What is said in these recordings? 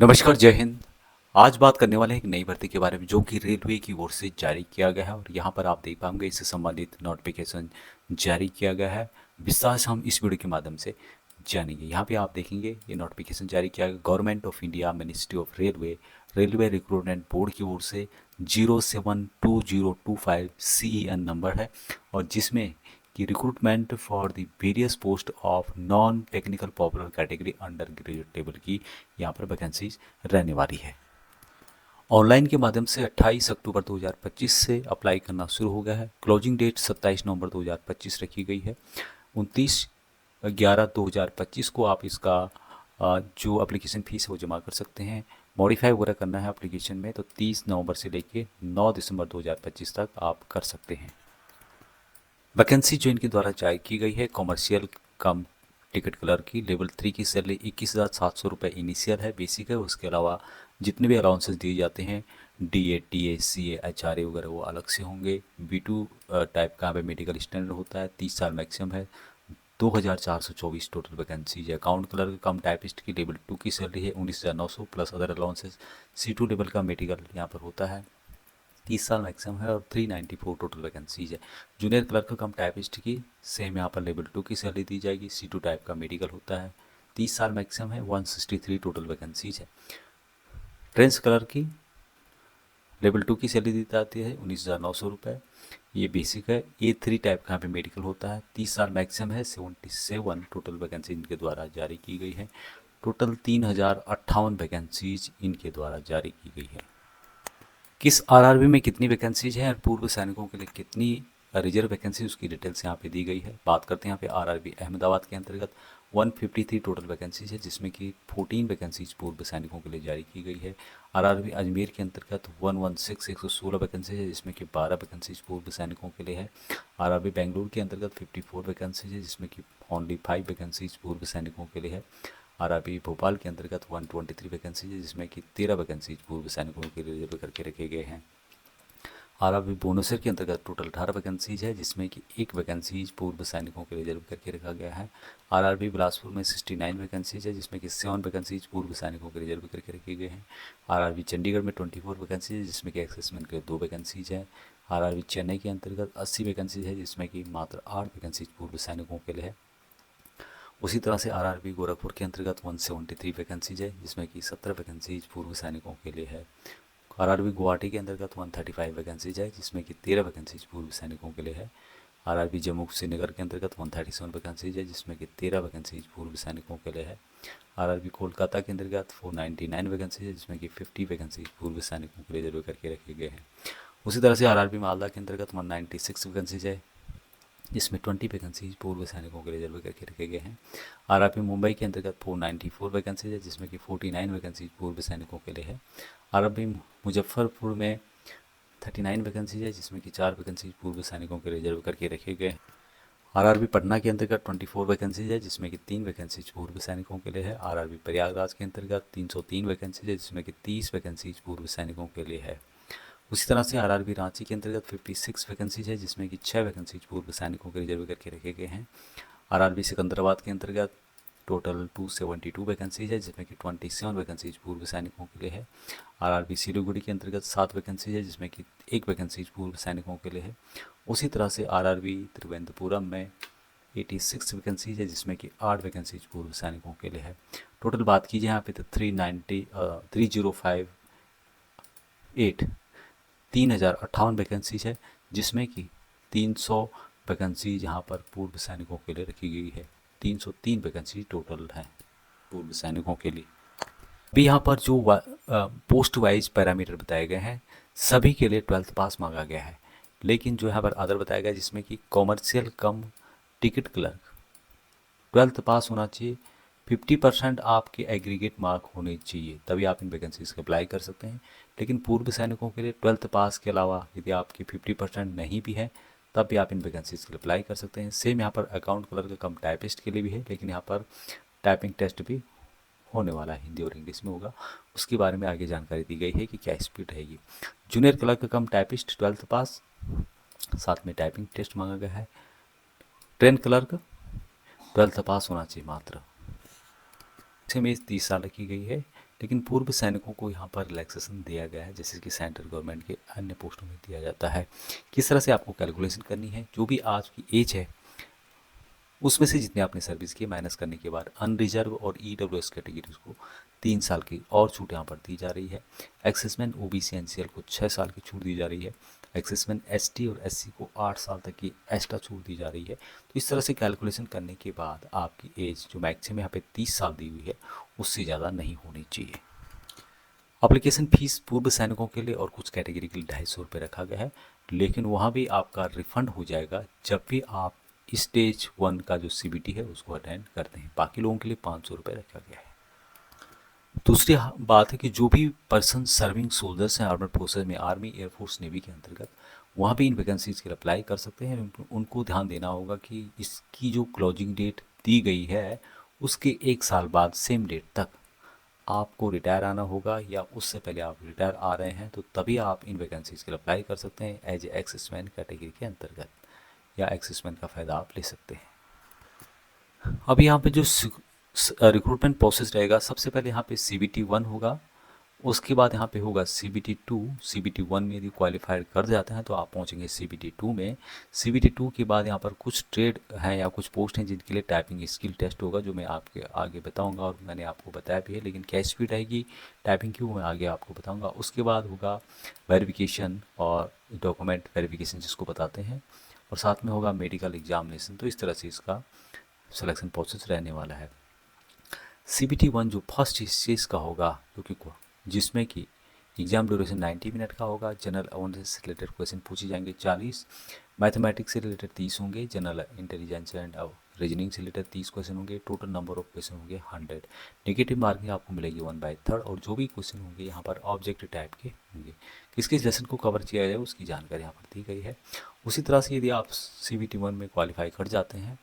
नमस्कार, जय हिंद। आज बात करने वाले हैं एक नई भर्ती के बारे में जो कि रेलवे की ओर से जारी किया गया है और यहाँ पर आप देख पाएंगे इससे संबंधित नोटिफिकेशन जारी किया गया है। विस्तार से हम इस वीडियो के माध्यम से जानेंगे। यहाँ पे आप देखेंगे ये नोटिफिकेशन जारी किया गया government of India ministry of railway railway recruitment board की ओर से 072025 CEN नंबर है और जिसमें कि recruitment for the various post of non technical popular category under graduate level की यहाँ पर वैकेंसीज रहने वाली है। ऑनलाइन के माध्यम से 28 अक्टूबर 2025 से अप्लाई करना शुरू हो गया है। क्लोजिंग डेट 27 नवंबर 2025 रखी गई है। 29/11/2025 को आप इसका जो एप्लीकेशन फ़ीस है वो जमा कर सकते हैं। मॉडिफाई वगैरह करना है एप्लीकेशन में तो 30 नवंबर से लेके 9 दिसंबर 2025 तक आप कर सकते हैं। वैकेंसी जो इनके द्वारा जारी की गई है कॉमर्शियल कम टिकट कलर की लेवल 3 की सैलरी 21,700 रुपये इनिशियल है, बेसिक है। उसके अलावा जितने भी अलाउंसेस दिए जाते हैं DA TA CA HRA वगैरह वो अलग से होंगे। B2 टाइप का पे मेडिकल स्टैंडर्ड होता है। 30 साल मैक्सिमम है। 2,424 टोटल वैकेंसी है। अकाउंट कलर कम टाइपिस्ट की लेवल 2 की सैलरी है 19,900 plus other allowances. C2 level का मेडिकल यहाँ पर होता है। 30 साल मैक्सिमम है और 394 टोटल वैकेंसीज है। जूनियर क्लर्क का कम टाइपिस्ट की सेम यहाँ पर लेवल 2 की सैलरी दी जाएगी। C2 टाइप का मेडिकल होता है। 30 साल मैक्सिमम है। 163 टोटल वैकेंसीज है। ट्रेंस कलर की लेवल 2 की सैलरी दी जाती है 19,900 रुपये। ये बेसिक है। A3 टाइप का यहाँ पे मेडिकल होता है। 30 साल मैक्सिमम है। 77 टोटल वैकेंसी इनके द्वारा जारी की गई है। टोटल 3,058 वैकेंसीज इनके द्वारा जारी की गई है। किस आरआरबी में कितनी वैकेंसीज हैं और पूर्व सैनिकों के लिए कितनी रिजर्व वैकेंसी उसकी डिटेल्स यहाँ पे दी गई है। बात करते हैं यहाँ पे आरआरबी अहमदाबाद के अंतर्गत 153 टोटल वैकेंसीज है जिसमें कि 14 वैकेंसीज पूर्व सैनिकों के लिए जारी की गई है। आरआरबी अजमेर के अंतर्गत 116 116 वैकेंसीज है जिसमें कि 12 वैकेंसीज पूर्व सैनिकों के लिए है। आरआरबी बेंगलुरु के अंतर्गत 54 वैकेंसीज है जिसमें कि ओनली 5 वैकेंसीज पूर्व सैनिकों के लिए है। आरआरबी भोपाल के अंतर्गत 123 वैकेंसीज है जिसमें कि 13 वैकेंसीज पूर्व सैनिकों के लिए रिजर्व करके रखे गए हैं। आरआरबी भुवनेश्वर के अंतर्गत टोटल 18 वैकेंसीज है जिसमें कि एक वैकेंसीज पूर्व सैनिकों के लिए रिजर्व करके रखा गया है। आरआरबी बिलासपुर में 69 वैकेंसीज है जिसमें कि 7 वैकेंसीज पूर्व सैनिकों के लिए रिजर्व करके रखे गए हैं। आरआरबी चंडीगढ़ में 24 वैकेंसीज है जिसमें कि एक्सेसमेंट के लिए 2 वैकेंसीज है। आरआरबी चेन्नई के अंतर्गत 80 वैकेंसीज है जिसमें कि मात्र 8 वैकेंसीज पूर्व सैनिकों के लिए है। उसी तरह से आरआरबी गोरखपुर के अंतर्गत 173 वैकेंसीज है जिसमें कि 17 वैकेंसीज पूर्व सैनिकों के लिए है। आरआरबी गुवाहाटी के अंतर्गत 135 वैकेंसीज है जिसमें कि 13 वैकेंसीज पूर्व सैनिकों के लिए है। आरआरबी जम्मू श्रीनगर के अंतर्गत 137 वैकेंसीज है जिसमें कि 13 वैकेंसीज पूर्व सैनिकों के लिए है। आरआरबी कोलकाता के अंतर्गत 499 वैकेंसीज है जिसमें कि 50 वैकेंसीज पूर्व सैनिकों के लिए रिजर्व करके रखे गए हैं। उसी तरह से आरआरबी मालदा के अंतर्गत 196 वैकेंसीज है जिसमें 20 वैकेंसीज पूर्व सैनिकों के लिए रिजर्व करके रखे गए हैं। आरआरबी मुंबई के अंतर्गत 494 वैकेंसीज है जिसमें कि 49 वैकेंसीज पूर्व सैनिकों के लिए है। आरआरबी मुजफ्फरपुर में 39 वैकेंसीज है जिसमें कि 4 वैकेंसीज पूर्व सैनिकों के लिए रिजर्व करके रखे गए। आरआरबी पटना के अंतर्गत 24 वैकेंसीज है जिसमें कि 3 वैकेंसीज पूर्व सैनिकों के लिए है। आरआरबी प्रयागराज के अंतर्गत 303 वैकेंसीज है जिसमें कि 30 वैकेंसीज पूर्व सैनिकों के लिए है। उसी तरह से आरआरबी रांची के अंतर्गत 56 वैकेंसीज है जिसमें कि 6 वैकेंसीज पूर्व सैनिकों के रिजर्व करके रखे गए हैं। आरआरबी सिकंदराबाद के अंतर्गत टोटल 272 वैकेंसीज है जिसमें कि 27 वैकेंसीज पूर्व सैनिकों के लिए है। आरआरबी सिलीगुड़ी के अंतर्गत 7 वैकेंसीज है जिसमें कि 1 वैकेंसीज पूर्व सैनिकों के लिए है। उसी तरह से आरआरबी त्रिवेंद्रपुरम में 86 वैकेंसीज है जिसमें कि 8 वैकेंसीज पूर्व सैनिकों के लिए है। टोटल बात कीजिए यहाँ पे तो 3,058 वैकेंसीज है जिसमें कि 300 वैकेंसीज यहाँ पर पूर्व सैनिकों के लिए रखी गई है। 303 वैकेंसी टोटल है पूर्व सैनिकों के लिए। अभी यहाँ पर जो पोस्ट वाइज पैरामीटर बताए गए हैं सभी के लिए 12th पास मांगा गया है, लेकिन जो यहाँ पर अदर बताया गया जिसमें कि कॉमर्शियल कम टिकट क्लर्क 12th पास होना चाहिए। 50% आपके एग्रीगेट मार्क होने चाहिए तभी आप इन वैकेंसीज को अप्लाई कर सकते हैं। लेकिन पूर्व सैनिकों के लिए 12th पास के अलावा यदि आपकी 50% नहीं भी है तब भी आप इन वैकेंसीज के लिए अप्लाई कर सकते हैं। सेम यहाँ पर अकाउंट क्लर्क कम टाइपिस्ट के लिए भी है, लेकिन यहाँ पर टाइपिंग टेस्ट भी होने वाला है, हिंदी और इंग्लिश में होगा। उसके बारे में आगे जानकारी दी गई है कि क्या स्पीड रहेगी। जूनियर क्लर्क कम टाइपिस्ट 12th पास, साथ में टाइपिंग टेस्ट मांगा गया है। ट्रेन क्लर्क 12th पास होना चाहिए मात्र। में 30 साल रखी गई है। लेकिन पूर्व सैनिकों को यहाँ पर रिलैक्सेशन दिया गया है, जैसे कि सेंट्रल गवर्नमेंट के अन्य पोस्टों में दिया जाता है। किस तरह से आपको कैलकुलेशन करनी है, जो भी आज की एज है उसमें से जितने आपने सर्विस किए माइनस करने के बाद अनरिजर्व और ईडब्ल्यूएस कैटेगरीज को 3 साल की और छूट यहाँ पर दी जा रही है। एक्सेसमैन ओबीसी एनसीएल को 6 साल की छूट दी जा रही है। एक्सेसमैन एसटी और एससी को 8 साल तक की एक्स्ट्रा छूट दी जा रही है। तो इस तरह से कैलकुलेशन करने के बाद आपकी एज जो मैक्सिमम यहाँ पे 30 साल दी हुई है उससे ज़्यादा नहीं होनी चाहिए। एप्लीकेशन फीस पूर्व सैनिकों के लिए और कुछ कैटेगरी के लिए 250 रुपये रखा गया है, लेकिन वहाँ भी आपका रिफंड हो जाएगा जब भी आप स्टेज 1 का जो सीबीटी है उसको अटेंड करते हैं। बाकी लोगों के लिए 500 रुपये रखा गया है। दूसरी बात है कि जो भी पर्सन सर्विंग सोल्जर्स हैं आर्मड फोर्सेज में, आर्मी, एयरफोर्स, नेवी के अंतर्गत, वहाँ भी इन वैकेंसीज के लिए अप्लाई कर सकते हैं। उनको ध्यान देना होगा कि इसकी जो क्लोजिंग डेट दी गई है उसके 1 साल बाद सेम डेट तक आपको रिटायर आना होगा, या उससे पहले आप रिटायर आ रहे हैं तो तभी आप इन वैकेंसीज के लिए अप्लाई कर सकते हैं एज ए एक्सेसमैन कैटेगरी के अंतर्गत, या एक्सेसमैन का फ़ायदा आप ले सकते हैं। अब यहाँ पे जो रिक्रूटमेंट प्रोसेस रहेगा, सबसे पहले यहाँ पे CBT 1 होगा, उसके बाद यहाँ पे होगा CBT 2। CBT 1 में यदि क्वालिफाइड कर जाते हैं तो आप पहुँचेंगे CBT 2 में। CBT 2 के बाद यहाँ पर कुछ ट्रेड हैं या कुछ पोस्ट हैं जिनके लिए टाइपिंग स्किल टेस्ट होगा, जो मैं आपके आगे बताऊंगा और मैंने आपको बताया भी है, लेकिन क्या स्पीड रहेगी टाइपिंग की वो मैं आगे आपको बताऊंगा। उसके बाद होगा वेरिफिकेशन और डॉक्यूमेंट वेरिफिकेशन जिसको बताते हैं, और साथ में होगा मेडिकल एग्जामिनेशन। तो इस तरह से इसका सिलेक्शन प्रोसेस रहने वाला है। CBT 1 जो फर्स्ट स्टेज का होगा, जिसमें कि एग्जाम ड्यूरेशन 90 मिनट का होगा। जनरल अवेयरनेस से रिलेटेड क्वेश्चन पूछे जाएंगे 40, मैथमेटिक्स से रिलेटेड 30 होंगे, जनरल इंटेलिजेंस एंड रीजनिंग से रिलेटेड 30 क्वेश्चन होंगे। टोटल नंबर ऑफ क्वेश्चन होंगे 100। नेगेटिव मार्किंग आपको मिलेगी 1/3, और जो भी क्वेश्चन होंगे यहाँ पर ऑब्जेक्टिव टाइप के होंगे। किस किस लेसन को कवर किया जाए उसकी जानकारी यहाँ पर दी गई है। उसी तरह से यदि आप CBT 1 में क्वालिफाई कर जाते हैं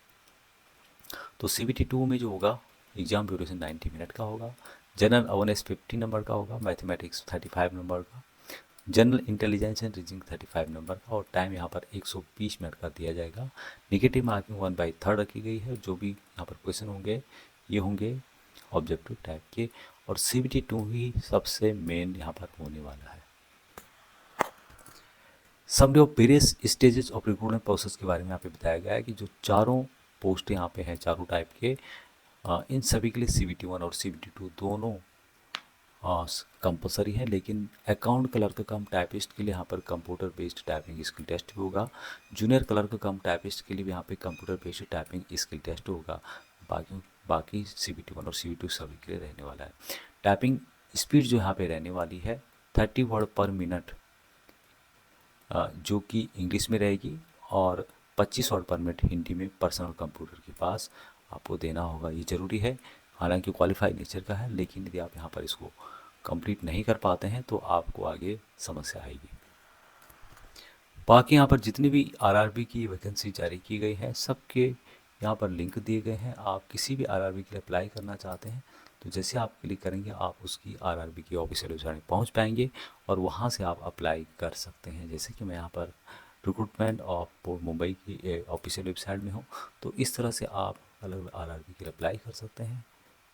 तो CBT 2 में जो होगा एग्जाम ड्यूरेशन 90 मिनट का होगा, जनरल अवेयरनेस 50 नंबर का होगा, मैथमेटिक्स 35 नंबर का, general intelligence and reasoning 35 number का, और टाइम यहाँ पर 120 मिनट का दिया जाएगा। नेगेटिव मार्किंग 1/3 रखी गई है। जो भी यहाँ पर क्वेश्चन होंगे ये होंगे ऑब्जेक्टिव टाइप के, और CBT 2 ही सबसे मेन यहाँ पर होने वाला है। Summary of various stages of recruitment process के बारे में यहाँ पे बताया गया है कि जो चारों पोस्ट यहाँ पे हैं, चारों टाइप के, इन सभी के लिए CBT 1 और CBT 2 दोनों कंपलसरी है, लेकिन अकाउंट क्लर्क कम टाइपिस्ट के लिए यहाँ पर computer based typing skill test भी होगा। जूनियर क्लर्क कम टाइपिस्ट के लिए भी यहाँ पे computer based typing skill test होगा। बाकी CBT 1 और CBT 2 सभी के लिए रहने वाला है। टाइपिंग स्पीड जो यहाँ पे रहने वाली है 30 वर्ड पर मिनट, जो कि इंग्लिश में रहेगी, और 25 वर्ड पर मिनट हिंदी में पर्सनल कंप्यूटर के पास आपको देना होगा। ये ज़रूरी है, हालांकि क्वालिफाइड नेचर का है, लेकिन यदि आप यहाँ पर इसको कंप्लीट नहीं कर पाते हैं तो आपको आगे समस्या आएगी। बाकी यहाँ पर जितनी भी RRB की वैकेंसी जारी की गई है सबके यहाँ पर लिंक दिए गए हैं। आप किसी भी RRB के लिए अप्लाई करना चाहते हैं तो जैसे आप क्लिक करेंगे आप उसकी RRB की ऑफिशियल वेबसाइट में पहुँच पाएंगे और वहाँ से आप अप्लाई कर सकते हैं। जैसे कि मैं यहाँ पर रिक्रूटमेंट ऑफ मुंबई की ऑफिशियल वेबसाइट में हूँ, तो इस तरह से आप अलग RRB के लिए अप्लाई कर सकते हैं।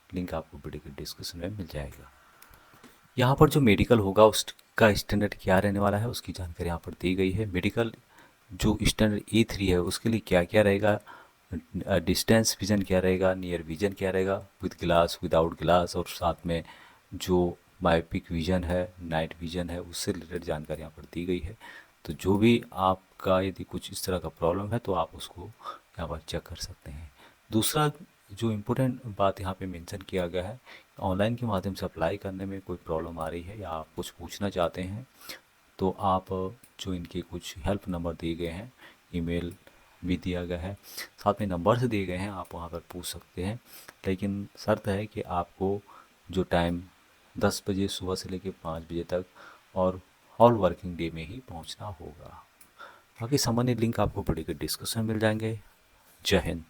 लिंक आपको वीडियो के डिस्क्रिप्शन में मिल जाएगा। यहाँ पर जो मेडिकल होगा उसका स्टैंडर्ड क्या रहने वाला है उसकी जानकारी यहाँ पर दी गई है। मेडिकल जो स्टैंडर्ड A3 है उसके लिए क्या क्या रहेगा, डिस्टेंस विजन क्या रहेगा, नियर विजन क्या रहेगा, विद ग्लास, विदाउट ग्लास, और साथ में जो मायोपिक विजन है, नाइट विजन है, उससे रिलेटेड जानकारी यहाँ पर दी गई है। तो जो भी आपका यदि कुछ इस तरह का प्रॉब्लम है तो आप उसको यहाँ पर चेक कर सकते हैं। दूसरा जो इम्पोर्टेंट बात यहाँ पे मेंशन किया गया है, ऑनलाइन के माध्यम से अप्लाई करने में कोई प्रॉब्लम आ रही है या आप कुछ पूछना चाहते हैं तो आप जो इनके कुछ हेल्प नंबर दिए गए हैं, ईमेल भी दिया गया है, साथ में नंबर से दिए गए हैं, आप वहाँ पर पूछ सकते हैं। लेकिन शर्त है कि आपको जो टाइम 10 बजे सुबह से लेकर 5 बजे तक और ऑल वर्किंग डे में ही पहुँचना होगा। बाकी सामान्य लिंक आपको वीडियो के डिस्क्रिप्शन में मिल जाएंगे। जय हिंद।